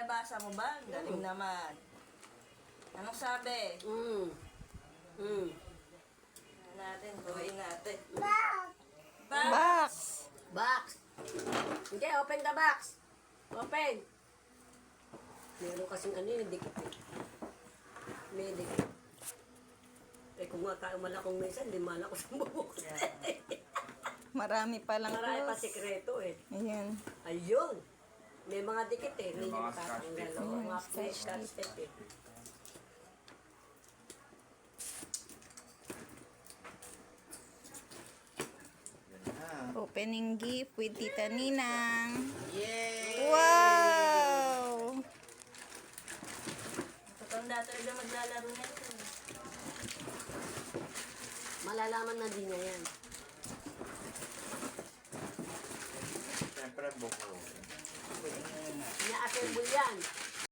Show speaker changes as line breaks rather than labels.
Nabasa mo ba? Galing naman. Anong sabi? Natin, tuloy natin.
Box!
Box. Hindi, open the box. Open. Meron kasing ano yun, dikit eh. May dikit. Eh kung malakong mesa, hindi malako sa bubuk.
Marami palang
Marami pa
close.
sikreto eh.
Ayan.
Ayun. May mga dikit eh. Hindi
May mga
matatanggal.
scotch tape.
Oo, mga
Scotch
scotch tape eh.
Opening gift with Tita Ninang.
Yay!
Wow!
Matanda talaga maglalaro na ito.
Malalaman na din niya yan.
Siyempre, buko.
Ina-assemble yan.